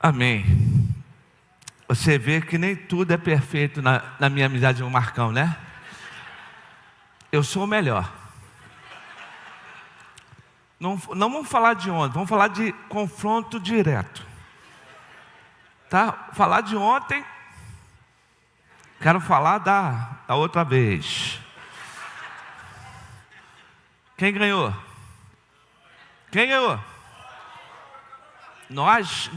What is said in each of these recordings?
Amém. Você vê que nem tudo é perfeito na minha amizade com o Marcão, né? Eu sou o melhor. Não vamos falar de ontem, vamos falar de confronto direto. Tá? Falar de ontem, quero falar da outra vez. Quem ganhou? Quem ganhou? Nós,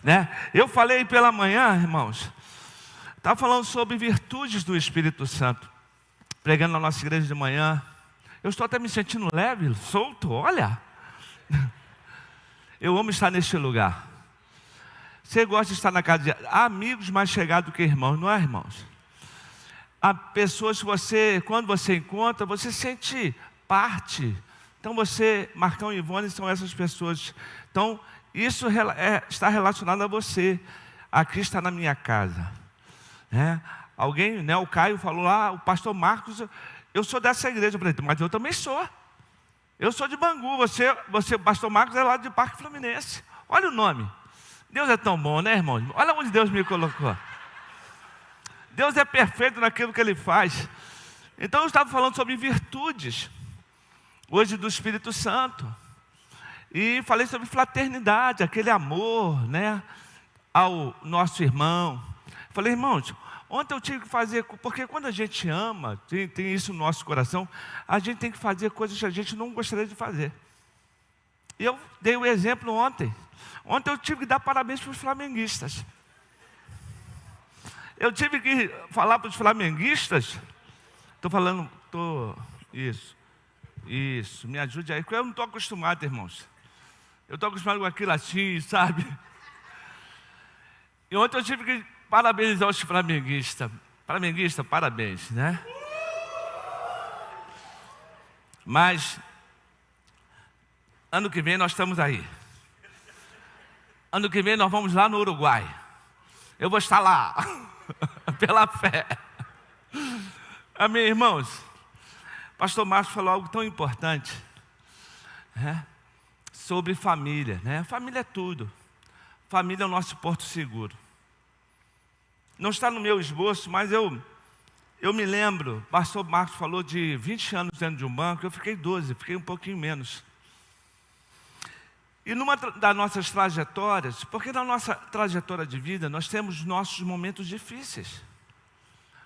né? Eu falei pela manhã, irmãos, estava falando sobre virtudes do Espírito Santo, pregando na nossa igreja de manhã. Eu estou até me sentindo leve, solto, olha. Eu amo estar neste lugar. Você gosta de estar na casa de amigos mais chegados do que irmãos, não é, irmãos? Há pessoas que quando você encontra, você sente parte. Então você, Marcão e Ivone, são essas pessoas. Então, isso está relacionado a você. Aqui está na minha casa. Né? Alguém, né, o Caio falou lá, o pastor Marcos, eu sou dessa igreja. Eu falei, mas eu também sou. Eu sou de Bangu, você, pastor Marcos, é lá de Parque Fluminense. Olha o nome. Deus é tão bom, né, irmão? Olha onde Deus me colocou. Deus é perfeito naquilo que Ele faz. Então eu estava falando sobre virtudes, hoje do Espírito Santo. E falei sobre fraternidade, aquele amor, né, ao nosso irmão. Falei, irmãos, ontem eu tive que fazer, porque quando a gente ama, tem isso no nosso coração, a gente tem que fazer coisas que a gente não gostaria de fazer. E eu dei o exemplo ontem. Ontem eu tive que dar parabéns para os flamenguistas. Eu tive que falar para os flamenguistas. Isso, me ajude aí, porque eu não estou acostumado, irmãos. Eu estou acostumado com aquilo assim, sabe? E ontem eu tive que parabenizar os flamenguistas. Flamenguista, parabéns, né? Mas, ano que vem nós estamos aí. Ano que vem nós vamos lá no Uruguai. Eu vou estar lá, pela fé. Amém, irmãos? Pastor Márcio falou algo tão importante, né? Sobre família, né? Família é tudo. Família é o nosso porto seguro. Não está no meu esboço, mas eu me lembro, o pastor Marcos falou de 20 anos dentro de um banco, eu fiquei 12, fiquei um pouquinho menos. E numa das nossas trajetórias, porque na nossa trajetória de vida nós temos nossos momentos difíceis.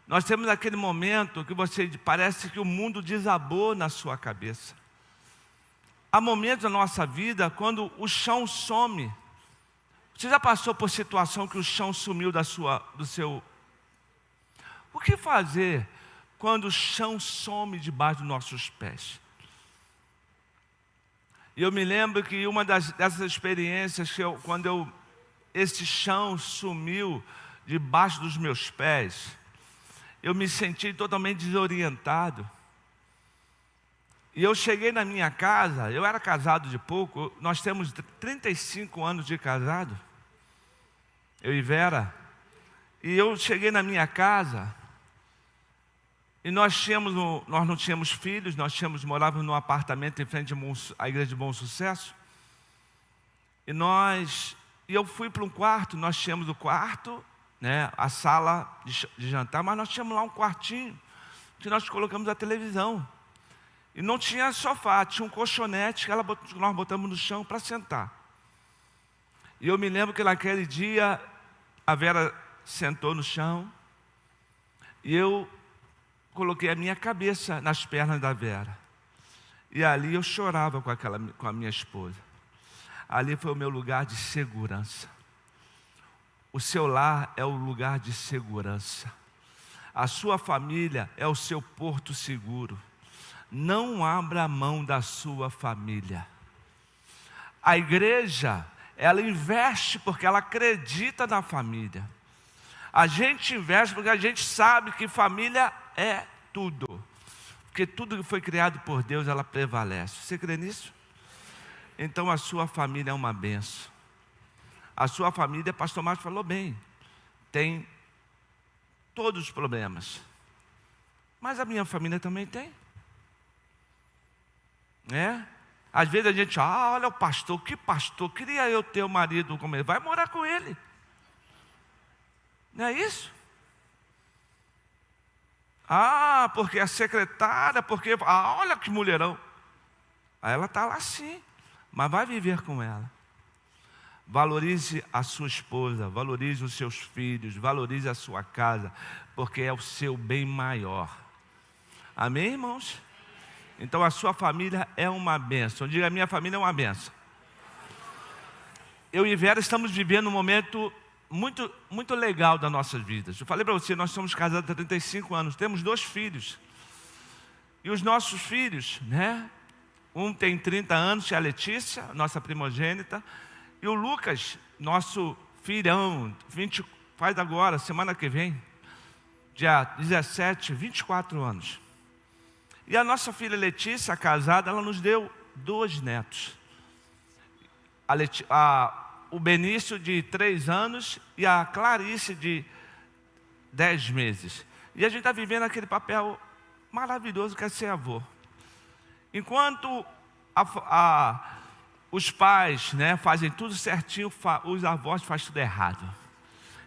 Nós temos aquele momento que parece que o mundo desabou na sua cabeça. Há momentos na nossa vida quando o chão some. Você já passou por situação que o chão sumiu do seu... O que fazer quando o chão some debaixo dos nossos pés? E eu me lembro que uma dessas experiências, quando esse chão sumiu debaixo dos meus pés, eu me senti totalmente desorientado. E eu cheguei na minha casa, eu era casado de pouco, nós temos 35 anos de casado, eu e Vera. E eu cheguei na minha casa, e nós não tínhamos filhos, morávamos num apartamento em frente à igreja de Bom Sucesso. E eu fui para um quarto, nós tínhamos o quarto, né, a sala de jantar, mas nós tínhamos lá um quartinho que nós colocamos a televisão. E não tinha sofá, tinha um colchonete que nós botamos no chão para sentar. E eu me lembro que naquele dia a Vera sentou no chão e eu coloquei a minha cabeça nas pernas da Vera. E ali eu chorava com a minha esposa. Ali foi o meu lugar de segurança. O seu lar é o lugar de segurança. A sua família é o seu porto seguro. Não abra mão da sua família. A igreja, ela investe porque ela acredita na família. A gente investe porque a gente sabe que família é tudo. Porque tudo que foi criado por Deus, ela prevalece. Você crê nisso? Então a sua família é uma bênção. A sua família, pastor Márcio falou bem, tem todos os problemas. Mas a minha família também tem. Às vezes a gente, olha o pastor, que pastor, queria eu ter o marido como ele. Vai morar com ele. Não é isso? Porque a secretária, porque... olha que mulherão. Aí ela está lá sim, mas vai viver com ela. Valorize a sua esposa, valorize os seus filhos, valorize a sua casa, porque é o seu bem maior. Amém, irmãos? Então a sua família é uma bênção. Diga, a minha família é uma bênção. Eu e Vera estamos vivendo um momento muito, muito legal das nossas vidas. Eu falei para você, nós somos casados há 35 anos, temos 2 filhos. E os nossos filhos, né? Um tem 30 anos, que é a Letícia, nossa primogênita. E o Lucas, nosso filhão, faz agora, semana que vem, dia 17, 24 anos. E a nossa filha Letícia, casada, ela nos deu 2 netos. O Benício, de 3 anos, e a Clarice, de 10 meses. E a gente está vivendo aquele papel maravilhoso que é ser avô. Enquanto os pais, né, fazem tudo certinho, os avós fazem tudo errado.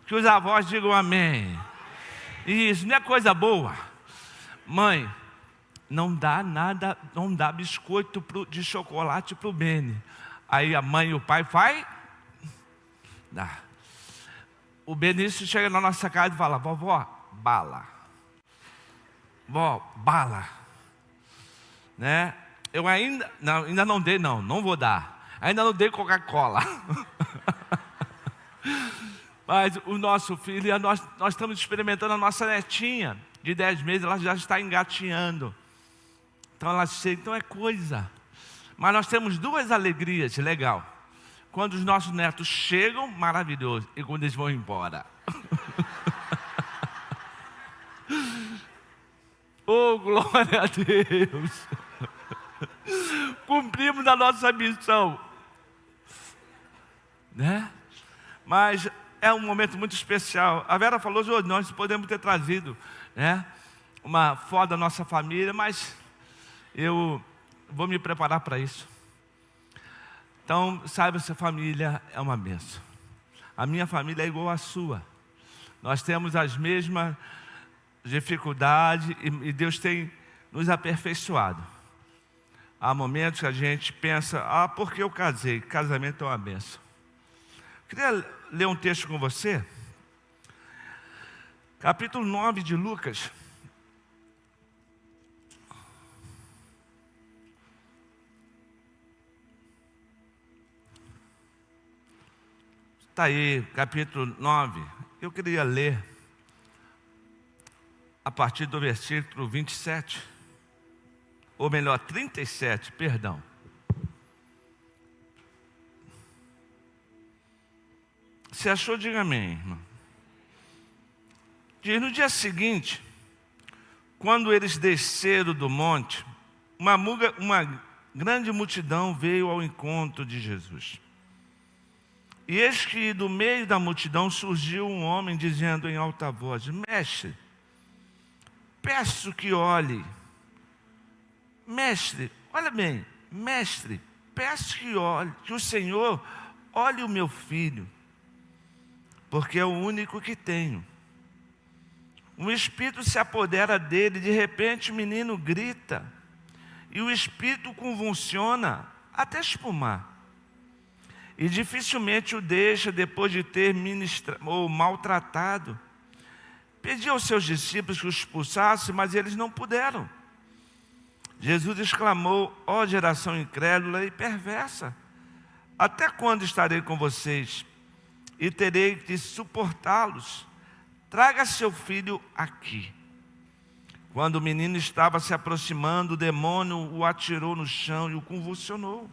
Que os avós digam amém. Isso, não é coisa boa. Mãe, não dá nada, não dá biscoito de chocolate para o Beni. Aí a mãe e o pai dá. O Benício chega na nossa casa e fala, vovó, bala. Vó, bala. Né? Eu ainda não dei, não vou dar. Ainda não dei Coca-Cola. Mas o nosso filho, nós estamos experimentando a nossa netinha de 10 meses, ela já está engatinhando. Então ela chega, então é coisa. Mas nós temos 2 alegrias, legal. Quando os nossos netos chegam, maravilhoso. E quando eles vão embora. Oh, glória a Deus. Cumprimos a nossa missão, né? Mas é um momento muito especial. A Vera falou, nós podemos ter trazido, né, uma foto da nossa família, mas eu vou me preparar para isso. Então, saiba, sua família é uma bênção. A minha família é igual à sua. Nós temos as mesmas dificuldades e Deus tem nos aperfeiçoado. Há momentos que a gente pensa, porque eu casei? Casamento é uma bênção. Queria ler um texto com você. Capítulo 9 de Lucas. Está aí, capítulo 9. Eu queria ler a partir do versículo 27. Ou melhor, 37, perdão. Se achou, diga amém, irmão. Diz, no dia seguinte, quando eles desceram do monte, uma grande multidão veio ao encontro de Jesus. E eis que do meio da multidão surgiu um homem dizendo em alta voz, mestre, peço que olhe. Mestre, olha bem, mestre, peço que o Senhor olhe o meu filho, porque é o único que tenho. Um espírito se apodera dele, de repente o menino grita, e o espírito convulsiona até espumar. E dificilmente o deixa depois de ter maltratado. Pedi aos seus discípulos que o expulsassem, mas eles não puderam. Jesus exclamou, ó geração incrédula e perversa, até quando estarei com vocês e terei de suportá-los? Traga seu filho aqui. Quando o menino estava se aproximando, o demônio o atirou no chão e o convulsionou.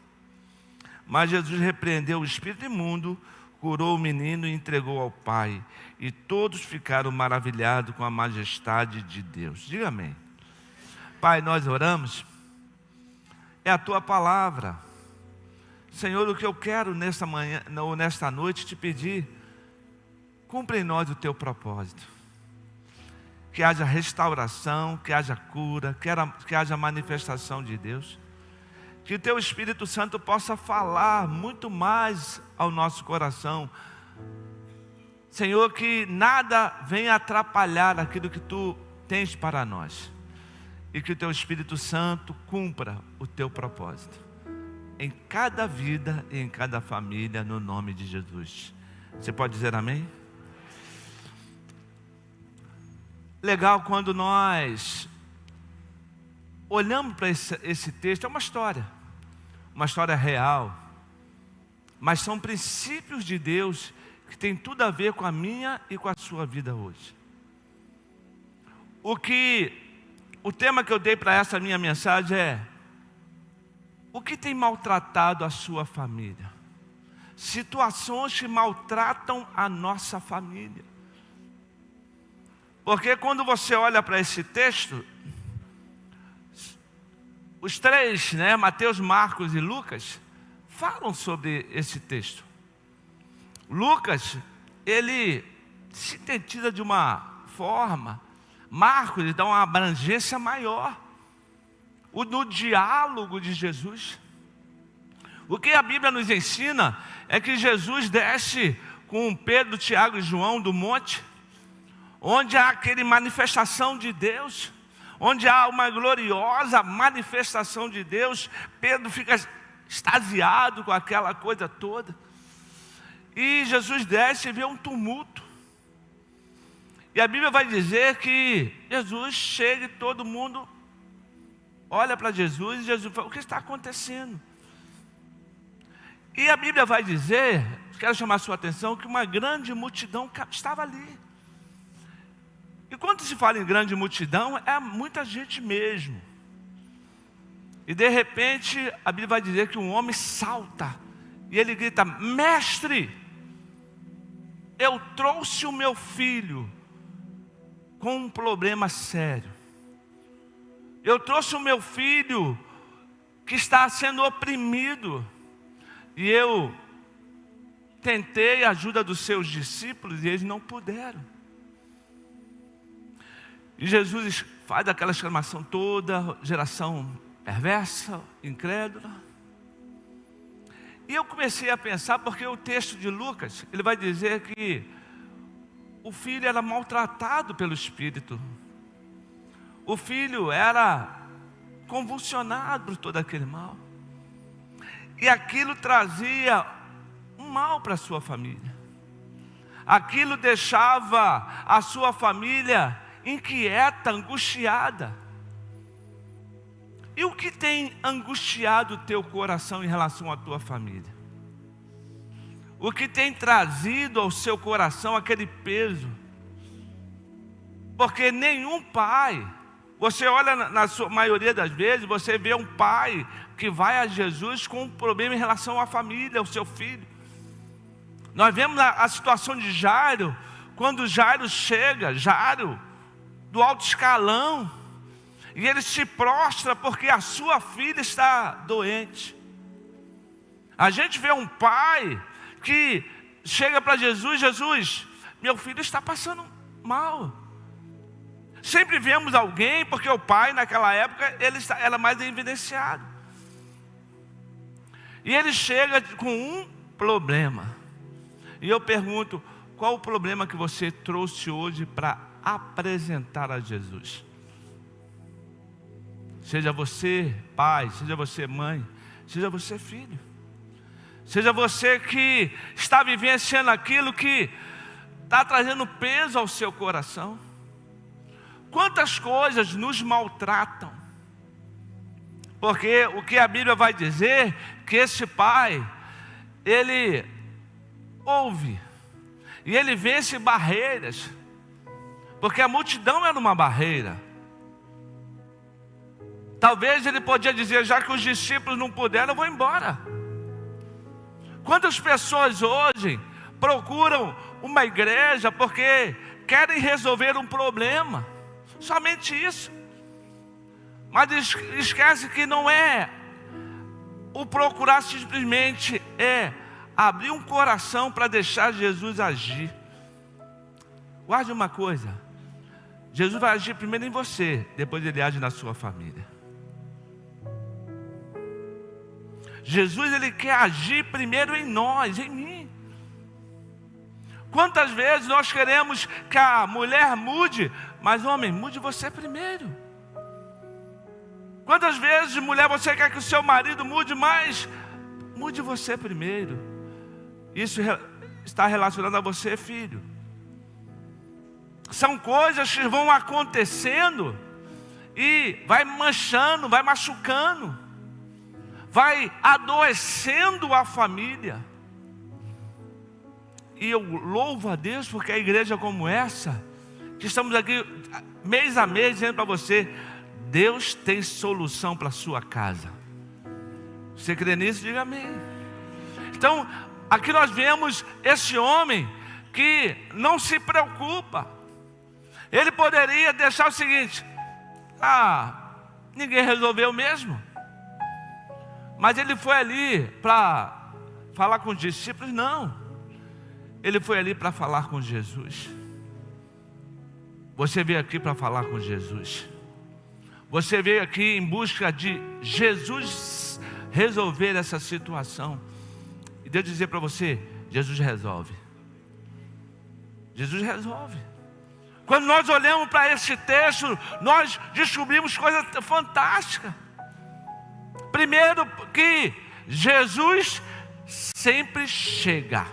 Mas Jesus repreendeu o espírito imundo, curou o menino e entregou ao pai. E todos ficaram maravilhados com a majestade de Deus. Diga amém. Pai, nós oramos, é a Tua palavra. Senhor, o que eu quero nesta manhã, ou nesta noite, te pedir, cumpre em nós o Teu propósito. Que haja restauração, que haja cura, que haja manifestação de Deus. Que Teu Espírito Santo possa falar muito mais ao nosso coração. Senhor, que nada venha atrapalhar aquilo que Tu tens para nós. E que o Teu Espírito Santo cumpra o Teu propósito em cada vida e em cada família, no nome de Jesus. Você pode dizer amém? Legal quando nós olhamos para esse texto, é uma história real, mas são princípios de Deus que tem tudo a ver com a minha e com a sua vida hoje. O tema que eu dei para essa minha mensagem é: o que tem maltratado a sua família? Situações que maltratam a nossa família. Porque quando você olha para esse texto, os três, Mateus, Marcos e Lucas, falam sobre esse texto. Lucas, ele sintetiza de uma forma, Marcos, ele dá uma abrangência maior. No diálogo de Jesus. O que a Bíblia nos ensina é que Jesus desce com Pedro, Tiago e João do monte, onde há aquela manifestação de Deus, onde há uma gloriosa manifestação de Deus. Pedro fica extasiado com aquela coisa toda. E Jesus desce e vê um tumulto. E a Bíblia vai dizer que Jesus chega e todo mundo olha para Jesus e Jesus fala: o que está acontecendo? E a Bíblia vai dizer, quero chamar a sua atenção, que uma grande multidão estava ali. E quando se fala em grande multidão, é muita gente mesmo. E de repente, a Bíblia vai dizer que um homem salta e ele grita: mestre, eu trouxe o meu filho com um problema sério. Eu trouxe o meu filho que está sendo oprimido. E eu tentei a ajuda dos seus discípulos e eles não puderam. E Jesus faz aquela exclamação toda, geração perversa, incrédula. E eu comecei a pensar, porque o texto de Lucas, ele vai dizer que o filho era maltratado pelo Espírito. O filho era convulsionado por todo aquele mal. E aquilo trazia um mal para a sua família. Aquilo deixava a sua família inquieta, angustiada. E o que tem angustiado o teu coração em relação à tua família? O que tem trazido ao seu coração aquele peso? Porque nenhum pai, você olha na sua maioria das vezes, você vê um pai que vai a Jesus com um problema em relação à família, ao seu filho. Nós vemos a situação de Jairo, quando Jairo chega, Jairo do alto escalão, e ele se prostra porque a sua filha está doente. A gente vê um pai que chega para Jesus: Jesus, meu filho está passando mal. Sempre vemos alguém, porque o pai naquela época ele era mais evidenciado. E ele chega com um problema. E eu pergunto: qual o problema que você trouxe hoje para apresentar a Jesus? Seja você pai, seja você mãe, seja você filho, seja você que está vivenciando aquilo que está trazendo peso ao seu coração. Quantas coisas nos maltratam? Porque o que a Bíblia vai dizer, que esse pai, ele ouve, e ele vence barreiras, porque a multidão era uma barreira. Talvez ele podia dizer: já que os discípulos não puderam, eu vou embora. Quantas pessoas hoje procuram uma igreja porque querem resolver um problema? Somente isso. Mas esquece que não é o procurar simplesmente, é abrir um coração para deixar Jesus agir. Guarde uma coisa: Jesus vai agir primeiro em você, depois ele age na sua família. Jesus, Ele quer agir primeiro em nós, em mim. Quantas vezes nós queremos que a mulher mude, mas homem, mude você primeiro. Quantas vezes, mulher, você quer que o seu marido mude, mas mude você primeiro. Isso está relacionado a você, filho. São coisas que vão acontecendo e vai manchando, vai machucando, vai adoecendo a família. E eu louvo a Deus porque a igreja como essa, que estamos aqui mês a mês dizendo para você, Deus tem solução para a sua casa. Você crê nisso? Diga amém. Então, aqui nós vemos esse homem que não se preocupa. Ele poderia deixar o seguinte: ninguém resolveu mesmo. Mas ele foi ali para falar com os discípulos? Não. Ele foi ali para falar com Jesus. Você veio aqui para falar com Jesus. Você veio aqui em busca de Jesus resolver essa situação. E Deus dizer para você, Jesus resolve. Jesus resolve. Quando nós olhamos para esse texto, nós descobrimos coisas fantásticas. Primeiro que Jesus sempre chega.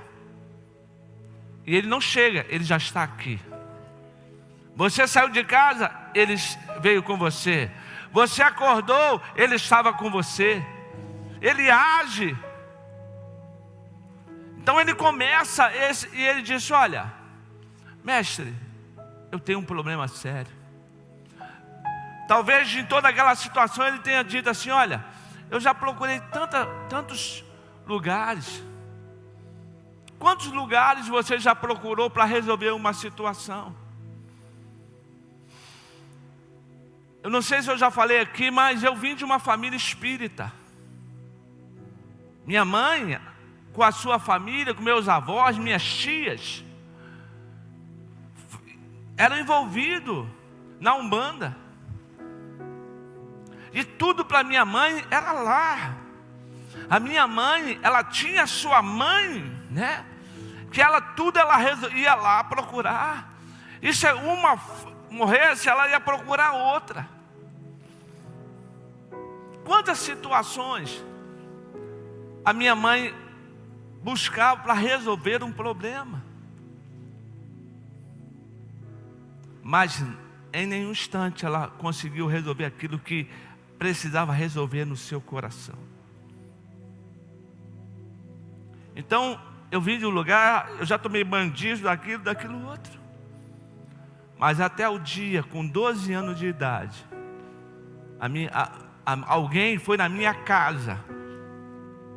E Ele não chega, Ele já está aqui. Você saiu de casa, Ele veio com você. Você acordou, Ele estava com você. Ele age. Então Ele começa e Ele disse: olha, mestre, eu tenho um problema sério. Talvez em toda aquela situação Ele tenha dito assim: olha, eu já procurei tantos lugares. Quantos lugares você já procurou para resolver uma situação? Eu não sei se eu já falei aqui, mas eu vim de uma família espírita. Minha mãe, com a sua família, com meus avós, minhas tias, eram envolvidos na Umbanda. E tudo para minha mãe era lá. A minha mãe, ela tinha a sua mãe, né? Que ela ia lá procurar. E se uma morresse, ela ia procurar outra. Quantas situações a minha mãe buscava para resolver um problema. Mas em nenhum instante ela conseguiu resolver aquilo que precisava resolver no seu coração. Então, eu vim de um lugar, eu já tomei bandido daquilo outro. Mas até o dia, com 12 anos de idade, alguém foi na minha casa,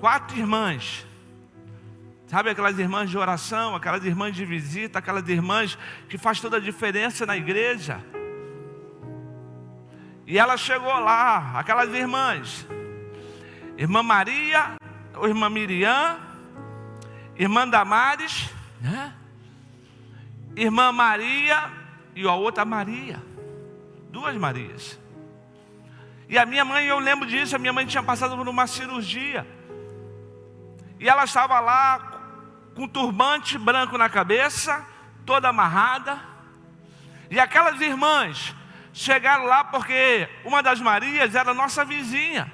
4 irmãs. Sabe aquelas irmãs de oração, aquelas irmãs de visita, aquelas irmãs que faz toda a diferença na igreja. E ela chegou lá, aquelas irmãs, irmã Maria, ou irmã Miriam, irmã Damares, né? Irmã Maria e a outra Maria, 2 Marias. E a minha mãe, eu lembro disso, a minha mãe tinha passado por uma cirurgia. E ela estava lá com um turbante branco na cabeça, toda amarrada. E aquelas irmãs chegaram lá porque uma das Marias era nossa vizinha.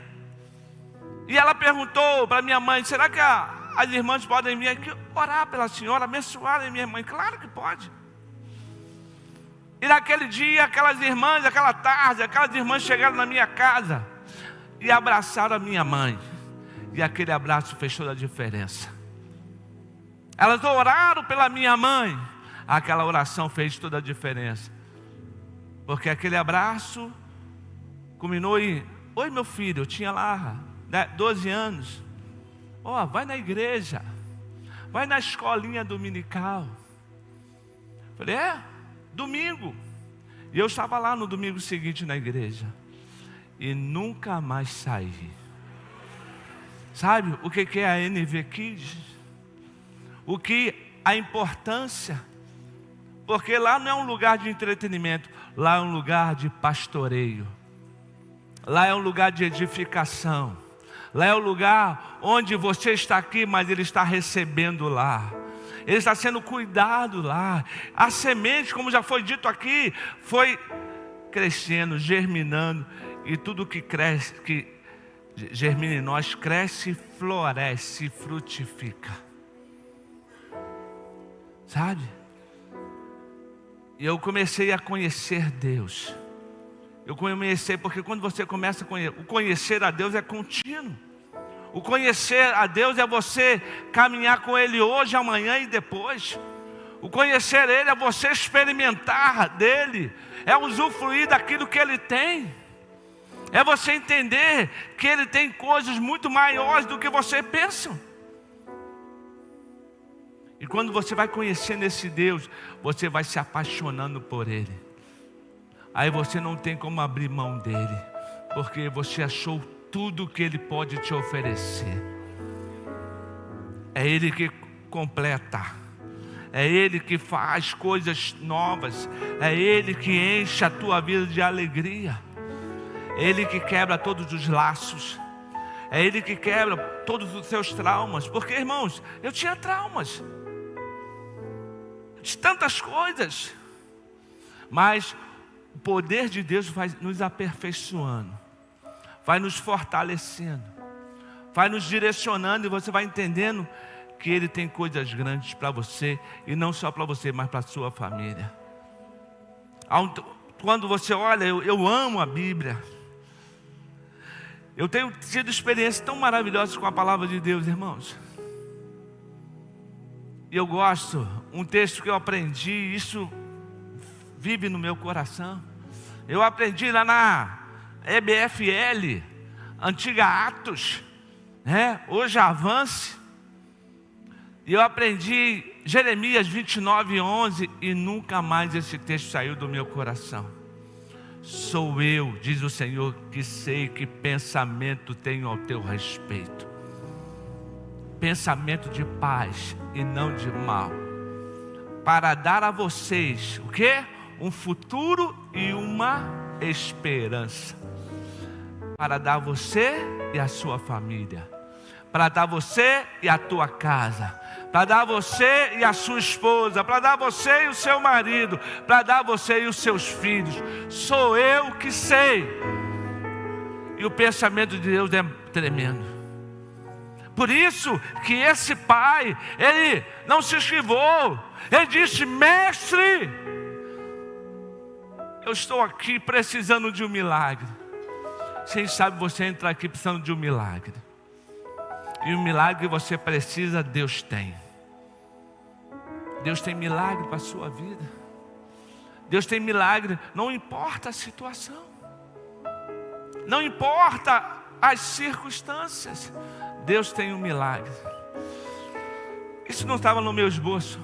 E ela perguntou para minha mãe: será que as irmãs podem vir aqui orar pela senhora, abençoar a minha mãe? Claro que pode. E naquele dia, aquelas irmãs, aquela tarde, aquelas irmãs chegaram na minha casa e abraçaram a minha mãe. E aquele abraço fez toda a diferença. Elas oraram pela minha mãe. Aquela oração fez toda a diferença. Porque aquele abraço culminou em: oi meu filho, eu tinha lá 12 anos. Vai na igreja, vai na escolinha dominical. Falei: domingo. E eu estava lá no domingo seguinte na igreja. E nunca mais saí. Sabe o que é a NV Kids? O que a importância? Porque lá não é um lugar de entretenimento, lá é um lugar de pastoreio. Lá é um lugar de edificação. Lá é o lugar onde você está aqui, mas Ele está recebendo lá. Ele está sendo cuidado lá. A semente, como já foi dito aqui, foi crescendo, germinando. E tudo que cresce, que germina em nós, cresce, floresce, frutifica. Sabe? E eu comecei a conhecer Deus. Eu comecei, porque quando você começa a conhecer, o conhecer a Deus é contínuo. O conhecer a Deus é você caminhar com Ele hoje, amanhã e depois. O conhecer Ele é você experimentar dEle, é usufruir daquilo que Ele tem. É você entender que Ele tem coisas muito maiores do que você pensa. E quando você vai conhecendo esse Deus, você vai se apaixonando por Ele. Aí você não tem como abrir mão dEle, porque você achou tudo que Ele pode te oferecer. É Ele que completa, é Ele que faz coisas novas, é Ele que enche a tua vida de alegria, é Ele que quebra todos os laços, é Ele que quebra todos os seus traumas. Porque, irmãos, eu tinha traumas de tantas coisas, mas o poder de Deus vai nos aperfeiçoando, vai nos fortalecendo, vai nos direcionando, e você vai entendendo que Ele tem coisas grandes para você, e não só para você, mas para a sua família. Quando você olha, eu amo a Bíblia. Eu tenho tido experiências tão maravilhosas com a palavra de Deus, irmãos. E eu gosto, um texto que eu aprendi, isso vive no meu coração. Eu aprendi lá na EBFL, antiga Atos, né? Hoje Avance. E eu aprendi Jeremias 29:11, e nunca mais esse texto saiu do meu coração. Sou eu, diz o Senhor, que sei que pensamento tenho ao teu respeito. Pensamento de paz e não de mal, para dar a vocês o quê? Um futuro e uma esperança. Para dar a você e a sua família, para dar a você e a tua casa, para dar a você e a sua esposa, para dar a você e o seu marido, para dar a você e os seus filhos. Sou eu que sei. E o pensamento de Deus é tremendo. Por isso que esse pai, ele não se esquivou. Ele disse: mestre, eu estou aqui precisando de um milagre. Quem sabe você entra aqui precisando de um milagre. E o milagre que você precisa, Deus tem. Deus tem milagre para a sua vida. Deus tem milagre, não importa a situação, não importa as circunstâncias, Deus tem um milagre. Isso não estava no meu esboço,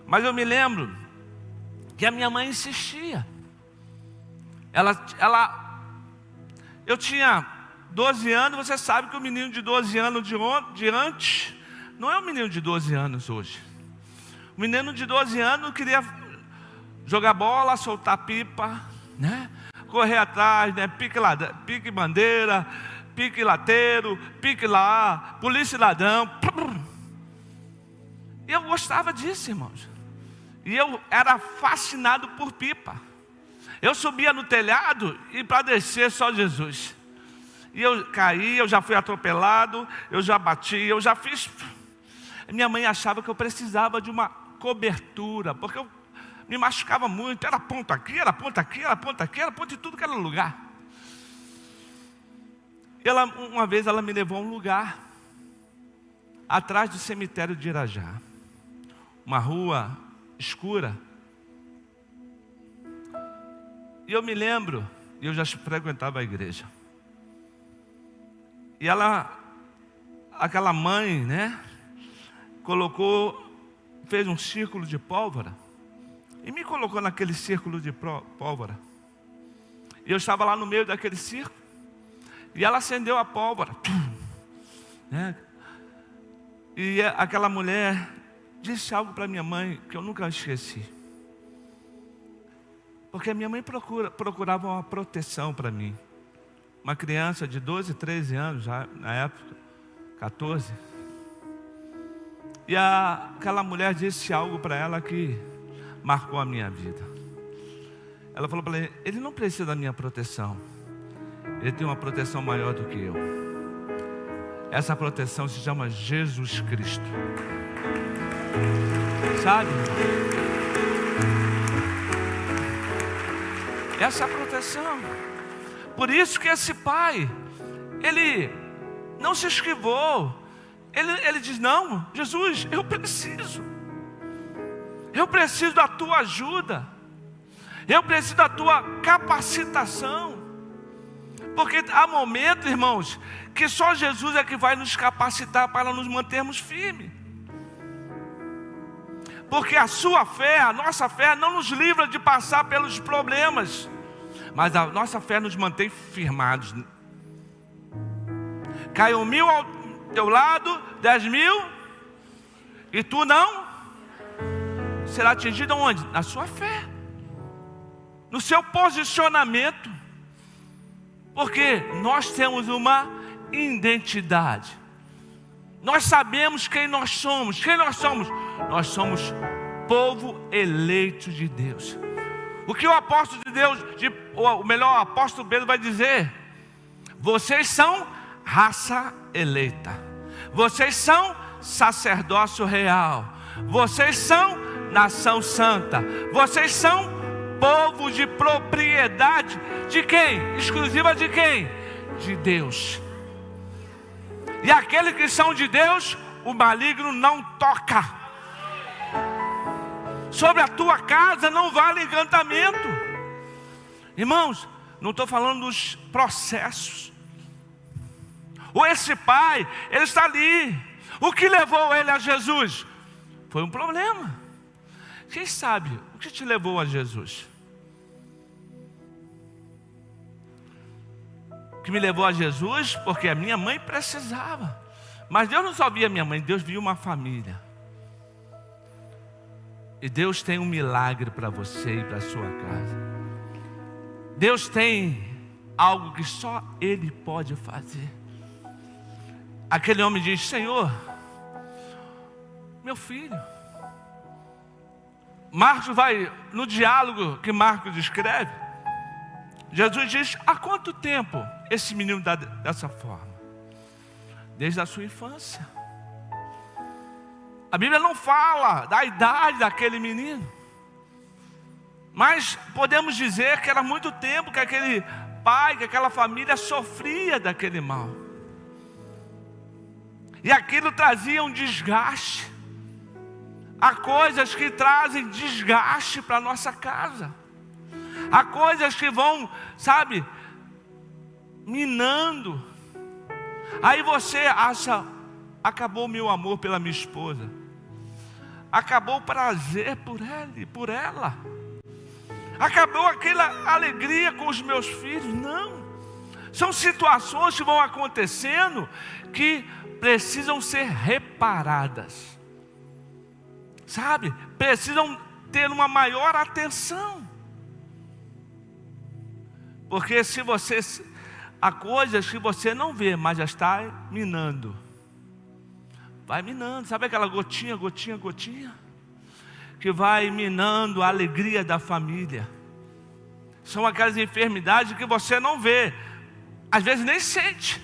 mas eu me lembro que a minha mãe insistia. Eu tinha 12 anos, você sabe que o menino de 12 anos de antes não é o menino de 12 anos hoje. O menino de 12 anos queria jogar bola, soltar pipa, né? Correr atrás, né? Pique bandeira, pique lateiro, pique lá, polícia e ladrão. E eu gostava disso, irmãos. E eu era fascinado por pipa. Eu subia no telhado e para descer só Jesus. E eu caí, eu já fui atropelado, eu já bati, eu já fiz. Minha mãe achava que eu precisava de uma cobertura, porque eu me machucava muito. Era ponto aqui, era ponto aqui, era ponto aqui, era ponto em tudo que era lugar. Uma vez ela me levou a um lugar atrás do cemitério de Irajá, uma rua escura. E eu me lembro, eu já frequentava a igreja. E aquela mãe, né, fez um círculo de pólvora e me colocou naquele círculo de pólvora. E eu estava lá no meio daquele círculo e ela acendeu a pólvora, né? E aquela mulher disse algo para minha mãe que eu nunca esqueci, porque a minha mãe procurava uma proteção para mim. uma criança de 12, 13 anos, já na época, 14. E aquela mulher disse algo para ela que marcou a minha vida. Ela falou para ele não precisa da minha proteção. Ele tem uma proteção maior do que eu. Essa proteção se chama Jesus Cristo. Sabe? Essa é a proteção. Por isso que esse pai, ele não se esquivou. Ele diz, não, Jesus, eu preciso da tua ajuda. Eu preciso da tua capacitação. Porque há momentos, irmãos, que só Jesus é que vai nos capacitar para nos mantermos firmes. Porque a sua fé, a nossa fé não nos livra de passar pelos problemas, mas a nossa fé nos mantém firmados. Caiu 1000 ao teu lado, 10.000, e tu não será atingido onde? Na sua fé, no seu posicionamento. Porque nós temos uma identidade. Nós sabemos quem nós somos. Quem nós somos? Nós somos povo eleito de Deus. O que o apóstolo de Deus, ou melhor, o apóstolo Pedro vai dizer: vocês são raça eleita. Vocês são sacerdócio real. Vocês são nação santa. Vocês são povo de propriedade de quem? Exclusiva de quem? De Deus. E aqueles que são de Deus, o maligno não toca. Sobre a tua casa não vale encantamento. Irmãos, não estou falando dos processos. Ou esse pai, ele está ali. O que levou ele a Jesus? Foi um problema. Quem sabe o que te levou a Jesus? O que me levou a Jesus, porque a minha mãe precisava. Mas Deus não só via minha mãe, Deus via uma família. E Deus tem um milagre para você e para a sua casa. Deus tem algo que só Ele pode fazer. Aquele homem diz: Senhor, meu filho. Marcos vai, no diálogo que Marcos escreve, Jesus diz: há quanto tempo esse menino está dessa forma? Desde a sua infância. A Bíblia não fala da idade daquele menino, mas podemos dizer que era muito tempo que aquele pai, que aquela família sofria daquele mal. E aquilo trazia um desgaste. Há coisas que trazem desgaste para a nossa casa. Há coisas que vão, sabe, minando. Aí você acha: acabou o meu amor pela minha esposa. Acabou o prazer por ele, por ela. Acabou aquela alegria com os meus filhos. Não. São situações que vão acontecendo que precisam ser reparadas. Sabe? Precisam ter uma maior atenção. Porque se você, há coisas que você não vê, mas já está minando. Vai minando, sabe aquela gotinha, gotinha, gotinha? Que vai minando a alegria da família. São aquelas enfermidades que você não vê, às vezes nem sente.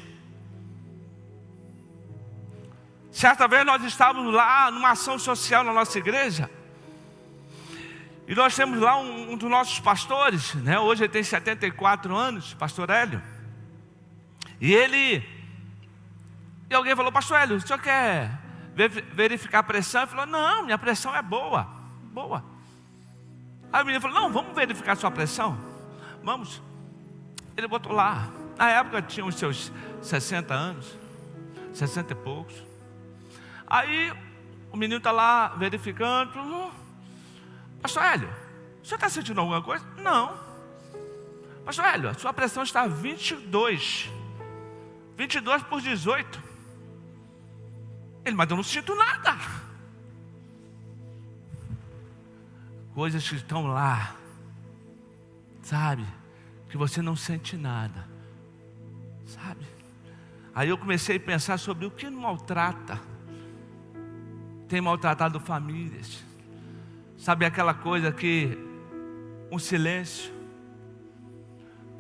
Certa vez nós estávamos lá numa ação social na nossa igreja. E nós temos lá um dos nossos pastores, né? Hoje ele tem 74 anos, pastor Hélio. E alguém falou: pastor Hélio, o senhor quer verificar a pressão? Ele falou: não, minha pressão é boa, boa. Aí o menino falou: não, vamos verificar a sua pressão? Vamos. Ele botou lá. Na época tinha os seus 60 anos, 60 e poucos. Aí o menino está lá verificando. Pastor Hélio, o senhor está sentindo alguma coisa? Não. Pastor Hélio, a sua pressão está 22. 22 por 18. Ele: mas eu não sinto nada. Coisas que estão lá, sabe, que você não sente nada, sabe? Aí eu comecei a pensar sobre o que maltrata. Tem maltratado famílias. Sabe aquela coisa que um silêncio.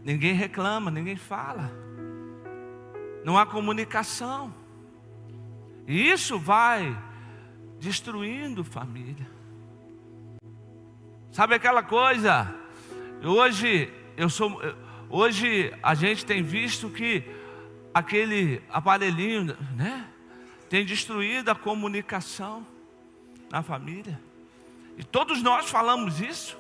Ninguém reclama, ninguém fala. Não há comunicação. E isso vai destruindo família. Sabe aquela coisa? Hoje a gente tem visto que aquele aparelhinho, né, tem destruído a comunicação na família. E todos nós falamos isso.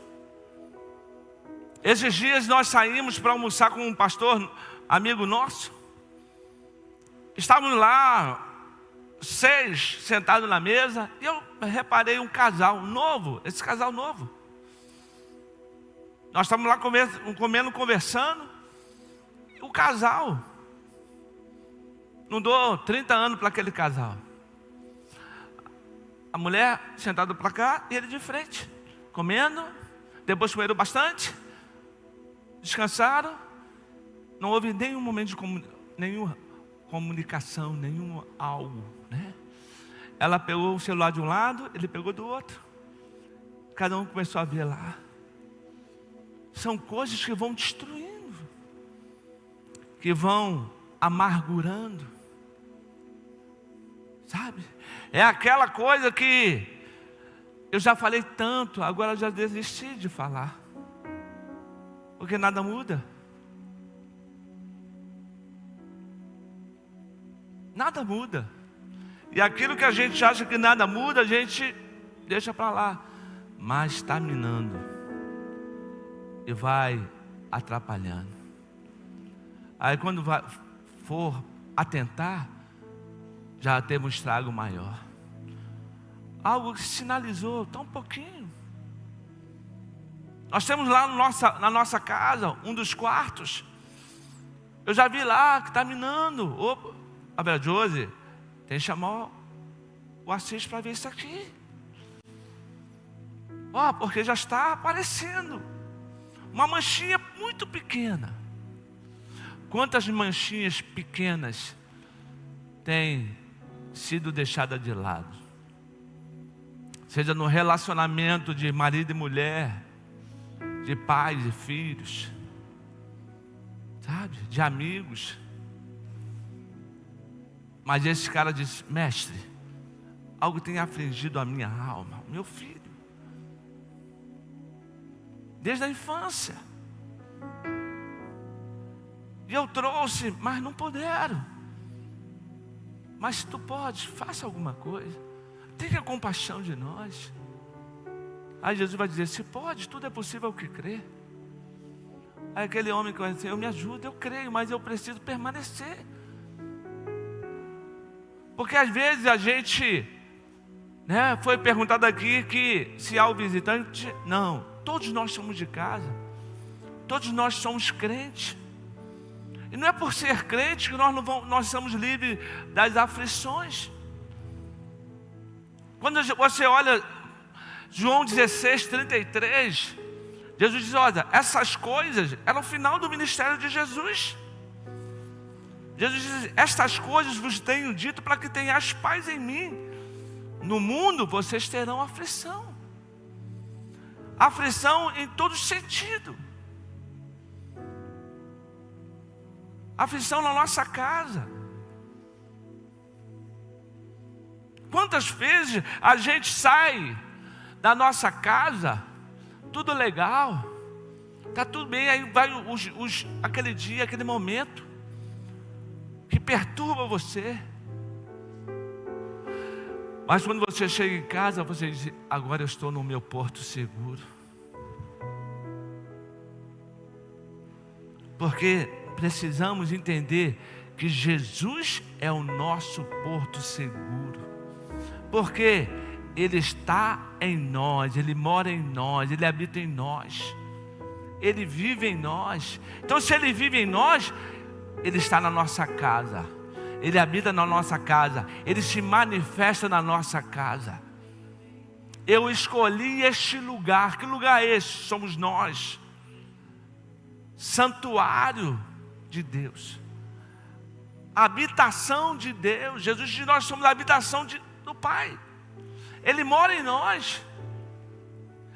Esses dias nós saímos para almoçar com um pastor amigo nosso. Estávamos lá 6 sentados na mesa, e eu reparei um casal novo, esse casal novo. Nós estávamos lá comendo, conversando. O casal, não dou 30 anos para aquele casal. A mulher sentada para cá e ele de frente, comendo. Depois comeram bastante, descansaram. Não houve nenhum momento de nenhuma comunicação, nenhum algo, né? Ela pegou o celular de um lado, ele pegou do outro. Cada um começou a ver lá. São coisas que vão destruindo, que vão amargurando, sabe? É aquela coisa que eu já falei tanto, agora eu já desisti de falar, porque nada muda. Nada muda. E aquilo que a gente acha que nada muda, a gente deixa para lá, mas está minando e vai atrapalhando. Aí quando for atentar, já teve um estrago maior. Algo que sinalizou tão pouquinho. Nós temos lá na nossa casa, um dos quartos. Eu já vi lá que está minando. Opa, a Vera Josi, tem que chamar o Assis para ver isso aqui. Porque já está aparecendo uma manchinha muito pequena. Quantas manchinhas pequenas têm sido deixadas de lado? Seja no relacionamento de marido e mulher, de pais e filhos, sabe? De amigos. Mas esse cara disse: mestre, algo tem afligido a minha alma, meu filho, desde a infância. E eu trouxe, mas não puderam. Mas se tu podes, faça alguma coisa. Tenha compaixão de nós. Aí Jesus vai dizer: se pode, tudo é possível ao que crê. Aí aquele homem que vai dizer: eu me ajudo, eu creio, mas eu preciso permanecer. Porque às vezes a gente, né, foi perguntado aqui que se há o visitante. Não, todos nós somos de casa. Todos nós somos crentes. E não é por ser crente que nós somos livres das aflições. Quando você olha João 16:33, Jesus diz: olha, essas coisas eram o final do ministério de Jesus. Jesus diz: estas coisas vos tenho dito para que tenhais paz em mim. No mundo vocês terão aflição. Aflição em todo sentido. Aflição na nossa casa. Quantas vezes a gente sai da nossa casa, tudo legal, está tudo bem, aí vai aquele dia, aquele momento que perturba você. Mas quando você chega em casa, você diz: agora eu estou no meu porto seguro. Porque precisamos entender que Jesus é o nosso porto seguro. Porque Ele está em nós, Ele mora em nós, Ele habita em nós, Ele vive em nós. Então, se Ele vive em nós, Ele está na nossa casa, Ele habita na nossa casa, Ele se manifesta na nossa casa. Eu escolhi este lugar. Que lugar é esse? Somos nós, santuário de Deus. a habitação de Deus. Jesus diz: nós somos a habitação do Pai. Ele mora em nós.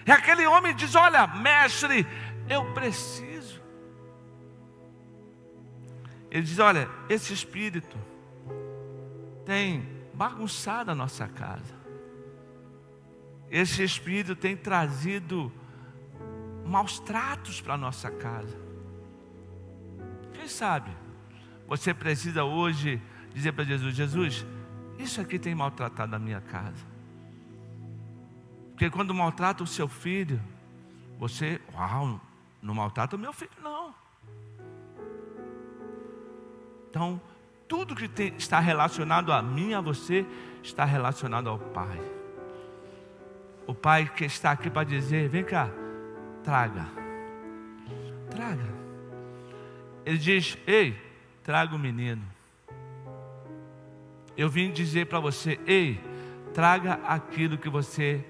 E aquele homem diz: olha, mestre, eu preciso. Ele diz: olha, esse espírito tem bagunçado a nossa casa. Esse espírito tem trazido maus tratos para a nossa casa. Quem sabe você precisa hoje dizer para Jesus: Jesus, isso aqui tem maltratado a minha casa. Porque quando maltrata o seu filho, você, uau, não maltrata o meu filho, não. Então, tudo que está relacionado a mim e a você, está relacionado ao Pai. O Pai que está aqui para dizer: vem cá, traga. Ele diz: ei, traga o menino. Eu vim dizer para você: ei, traga aquilo que você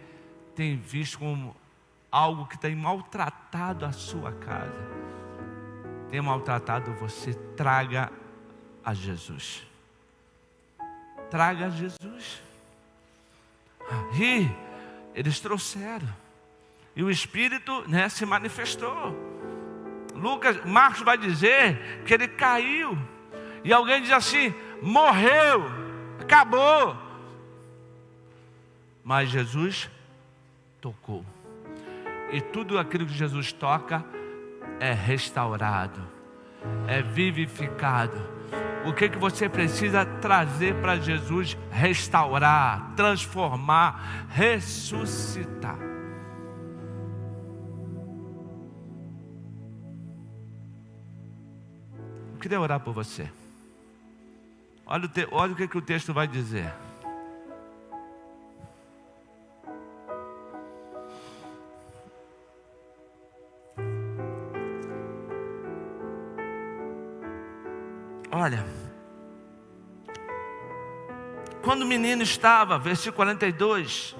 tem visto como algo que tem maltratado a sua casa, tem maltratado você. Traga a Jesus. Traga a Jesus. E eles trouxeram, e o Espírito, se manifestou. Marcos vai dizer que ele caiu, e alguém diz assim: morreu, acabou. Mas Jesus tocou, e tudo aquilo que Jesus toca é restaurado, é vivificado. O que você precisa trazer para Jesus? Restaurar, transformar, ressuscitar. Eu queria orar por você. Olha o que o texto vai dizer. Olha, quando o menino estava, versículo 42,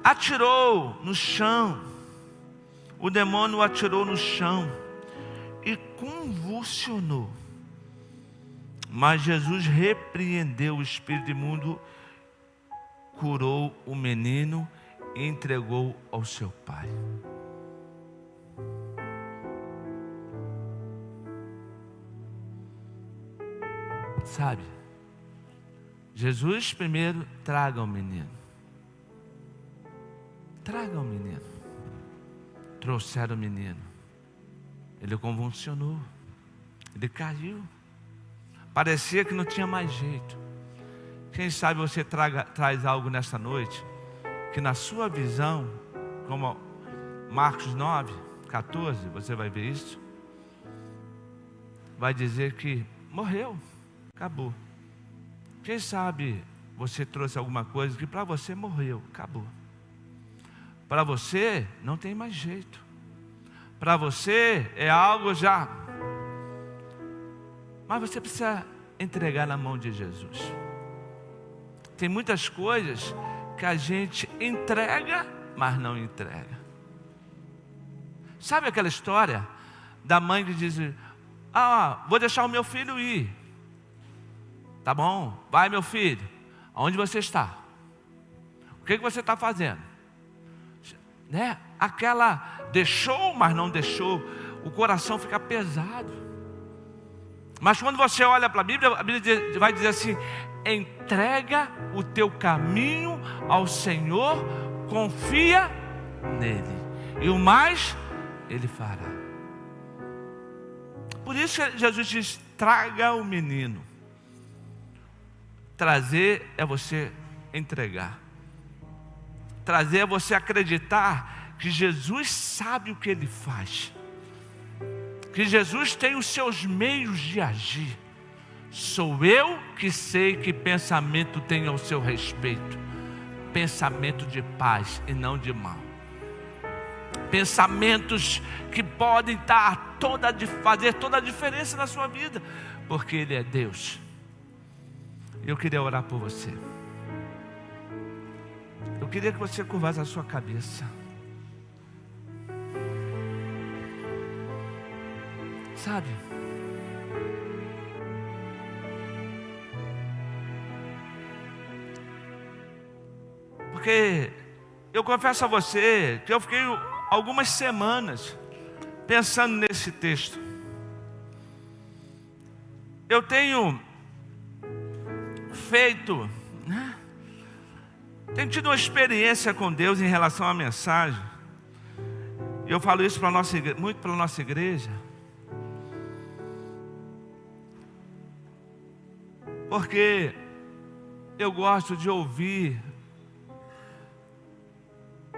atirou no chão, o demônio o atirou no chão e convulsionou. Mas Jesus repreendeu o espírito imundo, curou o menino e entregou ao seu pai. Sabe, Jesus primeiro traga o menino. Traga o menino. Trouxeram o menino. Ele convulsionou. Ele caiu. Parecia que não tinha mais jeito. Quem sabe você traz algo nessa noite, que na sua visão, como Marcos 9, 14, você vai ver isso. Vai dizer que morreu. Acabou. Quem sabe você trouxe alguma coisa que para você morreu, acabou. Para você não tem mais jeito. Para você é algo já. Mas você precisa entregar na mão de Jesus. Tem muitas coisas que a gente entrega, mas não entrega. Sabe aquela história da mãe que diz: vou deixar o meu filho ir. Tá bom, vai meu filho. Aonde você está? O que você está fazendo? Aquela deixou, mas não deixou. O coração fica pesado. Mas quando você olha para a Bíblia vai dizer assim: entrega o teu caminho ao Senhor, confia nele, e o mais Ele fará. Por isso Jesus diz: traga o menino. Trazer é você entregar. Trazer é você acreditar que Jesus sabe o que Ele faz, que Jesus tem os seus meios de agir. Sou eu que sei que pensamento tem ao seu respeito, pensamento de paz e não de mal, pensamentos que podem fazer toda a diferença na sua vida, porque Ele é Deus. Eu queria orar por você. Eu queria que você curvasse a sua cabeça. Sabe, Porque eu confesso a você que eu fiquei algumas semanas pensando nesse texto. Eu tenho feito, tenho tido uma experiência com Deus em relação à mensagem. Eu falo isso muito para a nossa igreja. Porque eu gosto de ouvir,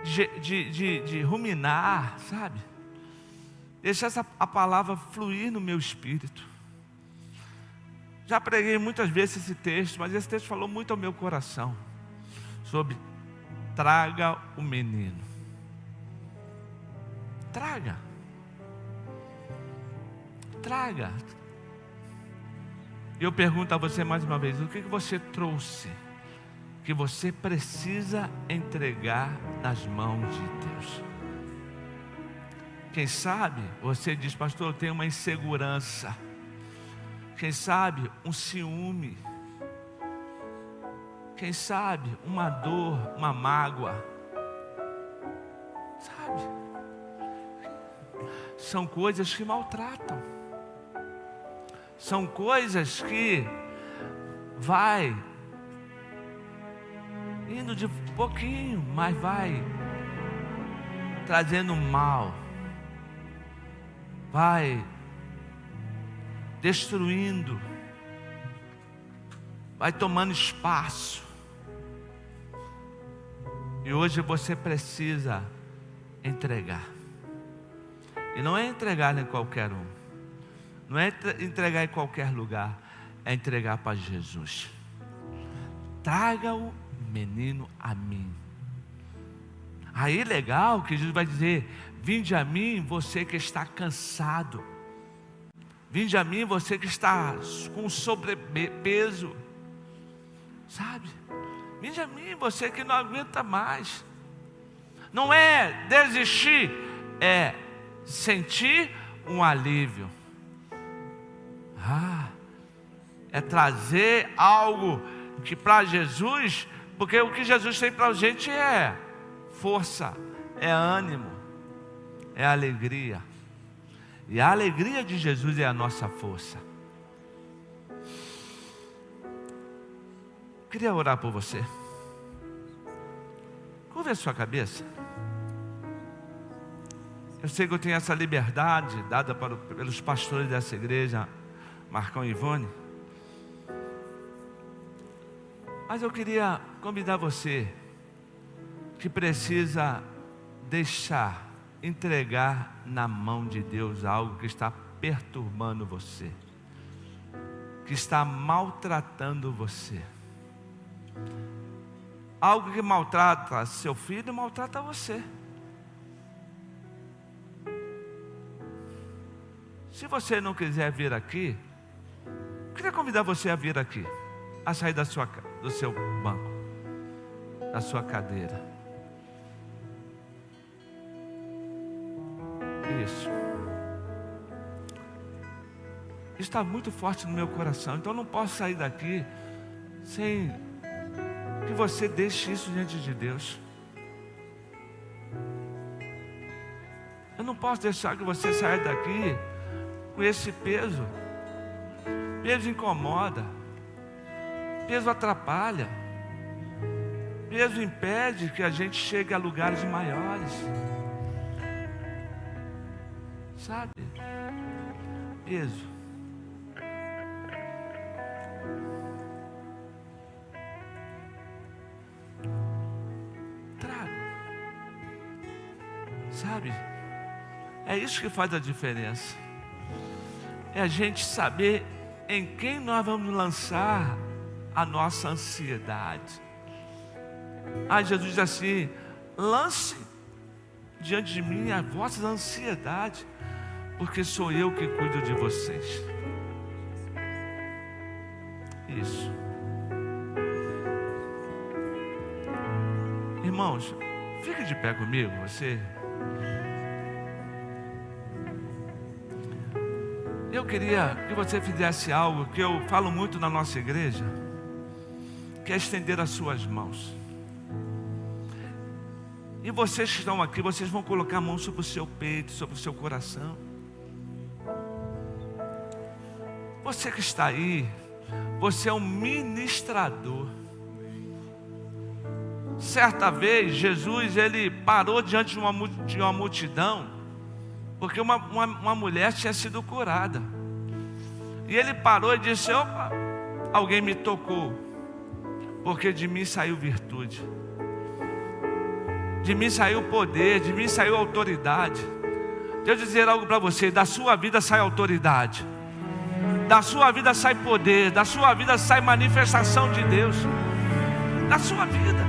de ruminar, sabe? Deixar a palavra fluir no meu espírito. Já preguei muitas vezes esse texto, mas esse texto falou muito ao meu coração. Sobre traga o menino. Traga. Traga. Eu pergunto a você mais uma vez, o que você trouxe que você precisa entregar nas mãos de Deus? Quem sabe você diz, pastor, eu tenho uma insegurança. Quem sabe um ciúme. Quem sabe uma dor, uma mágoa. Sabe? São coisas que maltratam. São coisas que vai indo de pouquinho, mas vai trazendo mal. Vai destruindo. Vai tomando espaço. E hoje você precisa entregar. E não é entregar em qualquer um. Não é entregar em qualquer lugar. É entregar para Jesus. Traga o menino a mim. Aí legal que Jesus vai dizer, vinde a mim você que está cansado. Vinde a mim você que está com sobrepeso. Sabe? Vinde a mim você que não aguenta mais. Não é desistir, é sentir um alívio. É trazer algo que para Jesus, porque o que Jesus tem para a gente é força, é ânimo, é alegria. E a alegria de Jesus é a nossa força. Queria orar por você. Curva a sua cabeça. Eu sei que eu tenho essa liberdade dada pelos pastores dessa igreja, Marcão e Ivone. Mas eu queria convidar você que precisa deixar, entregar na mão de Deus algo que está perturbando você, que está maltratando você. Algo que maltrata seu filho, maltrata você. Se você não quiser vir aqui, eu queria convidar você a vir aqui, a sair do seu banco, da sua cadeira. Isso. Está muito forte no meu coração, então eu não posso sair daqui sem que você deixe isso diante de Deus. Eu não posso deixar que você saia daqui com esse peso. Peso incomoda, peso atrapalha, peso impede que a gente chegue a lugares maiores. Sabe? Peso. Traga. Sabe? É isso que faz a diferença. É a gente saber em quem nós vamos lançar a nossa ansiedade. Jesus diz assim: lance diante de mim as vossas ansiedades, porque sou eu que cuido de vocês. Isso. Irmãos, fique de pé comigo, você. Eu queria que você fizesse algo que eu falo muito na nossa igreja, que é estender as suas mãos. E vocês que estão aqui, vocês vão colocar a mão sobre o seu peito, sobre o seu coração. Você que está aí, você é um ministrador. Certa vez, Jesus, ele parou diante de uma multidão, porque uma mulher tinha sido curada. E ele parou e disse: opa, alguém me tocou, porque de mim saiu virtude, de mim saiu poder, de mim saiu autoridade. Deixa eu dizer algo para você: da sua vida sai autoridade, da sua vida sai poder, da sua vida sai manifestação de Deus, da sua vida.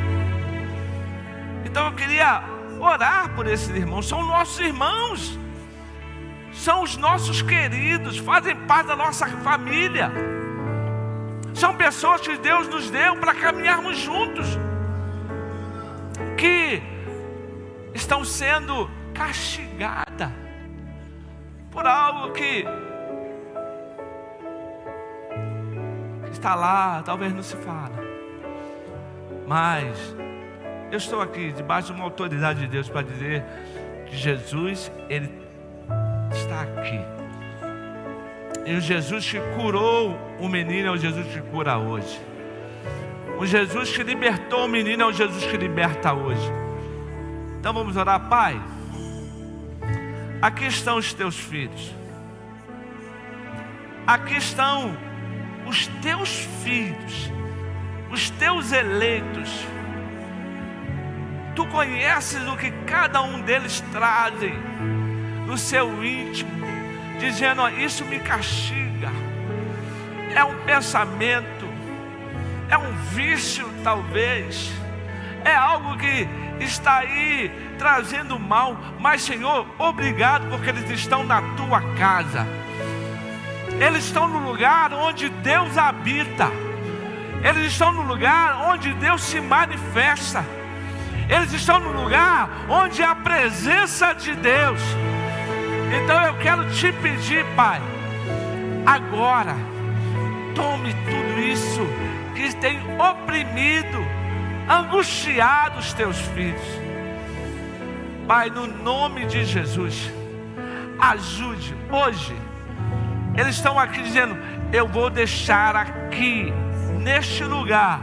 Então eu queria orar por esses irmãos. São nossos irmãos, são os nossos queridos, fazem parte da nossa família. São pessoas que Deus nos deu para caminharmos juntos, que estão sendo castigadas por algo que está lá, talvez não se fala. Mas eu estou aqui debaixo de uma autoridade de Deus para dizer que Jesus, Ele está aqui. E o Jesus que curou o menino é o Jesus que cura hoje. O Jesus que libertou o menino é o Jesus que liberta hoje. Então vamos orar. Pai, aqui estão os teus filhos. Aqui estão os teus filhos, os teus eleitos. Tu conheces o que cada um deles trazem no seu íntimo, dizendo: ó, isso me castiga. É um pensamento, é um vício talvez, é algo que está aí trazendo mal. Mas Senhor, obrigado, porque eles estão na tua casa. Eles estão no lugar onde Deus habita. Eles estão no lugar onde Deus se manifesta. Eles estão no lugar onde há a presença de Deus. Então eu quero te pedir, Pai, agora, tome tudo isso que tem oprimido, angustiado os teus filhos. Pai, no nome de Jesus, ajude hoje. Eles estão aqui dizendo: eu vou deixar aqui, neste lugar,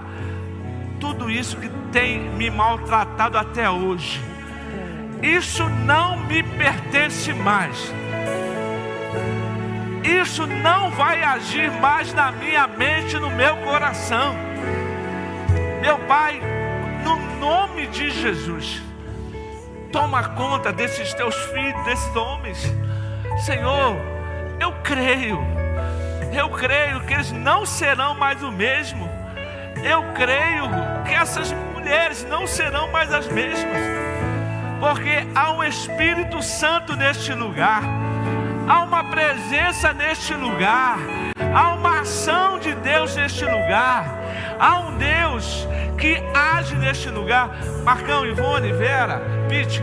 tudo isso que tem me maltratado até hoje. Isso não me pertence mais. Isso não vai agir mais na minha mente, no meu coração. Meu Pai, no nome de Jesus, toma conta desses teus filhos, desses homens. Senhor, eu creio que eles não serão mais o mesmo. Eu creio que essas mulheres não serão mais as mesmas, porque há um Espírito Santo neste lugar, há uma presença neste lugar, há uma ação de Deus neste lugar, há um Deus que age neste lugar. Marcão, Ivone, Vera, Pete,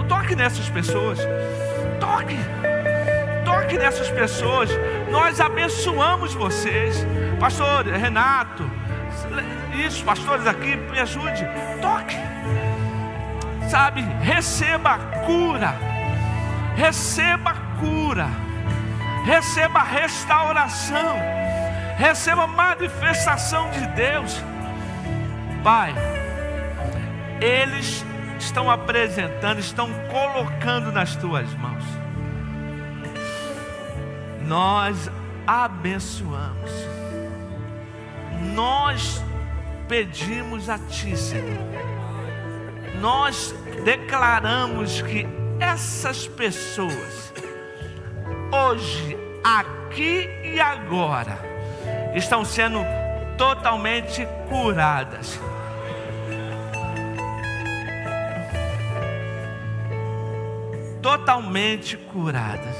toque nessas pessoas, toque nessas pessoas. Nós abençoamos vocês. Pastor Renato, isso, pastores aqui, me ajude, toque, sabe, receba cura, receba restauração, receba manifestação de Deus. Pai, eles estão apresentando, estão colocando nas tuas mãos. Nós abençoamos, nós pedimos a Ti, Senhor. Nós declaramos que essas pessoas, hoje, aqui e agora, estão sendo totalmente curadas. Totalmente curadas.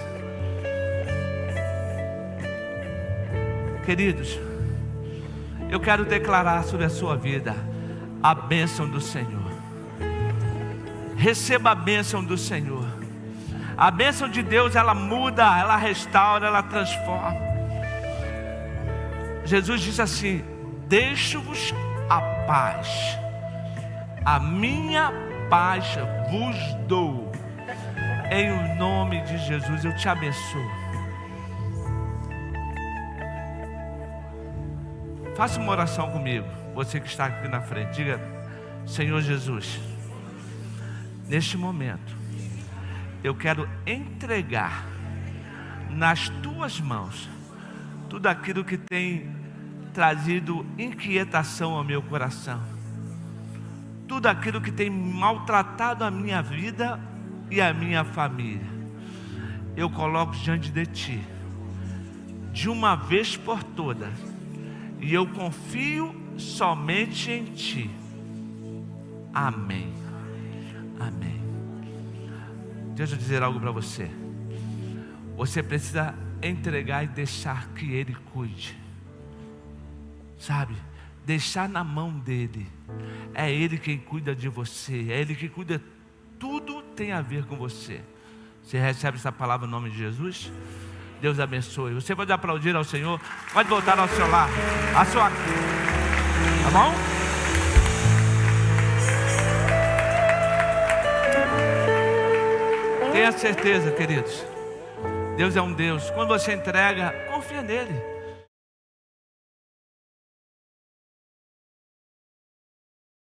Queridos, eu quero declarar sobre a sua vida a bênção do Senhor. Receba a bênção do Senhor. A bênção de Deus, ela muda, ela restaura, ela transforma. Jesus disse assim: deixo-vos a paz, a minha paz vos dou. Em o nome de Jesus eu te abençoo. Faça uma oração comigo, você que está aqui na frente. Diga: Senhor Jesus, neste momento eu quero entregar nas tuas mãos tudo aquilo que tem trazido inquietação ao meu coração, tudo aquilo que tem maltratado a minha vida e a minha família. Eu coloco diante de ti, de uma vez por todas, e eu confio somente em ti. Amém. Amém. Deixa eu dizer algo para você. Você precisa entregar e deixar que Ele cuide. Sabe? Deixar na mão dEle. É Ele quem cuida de você. É Ele que cuida. Tudo tem a ver com você. Você recebe essa palavra no nome de Jesus? Deus abençoe. Você pode aplaudir ao Senhor. Pode voltar ao seu lar. A sua... Tá bom? Tenha certeza, queridos. Deus é um Deus. Quando você entrega, confia nele.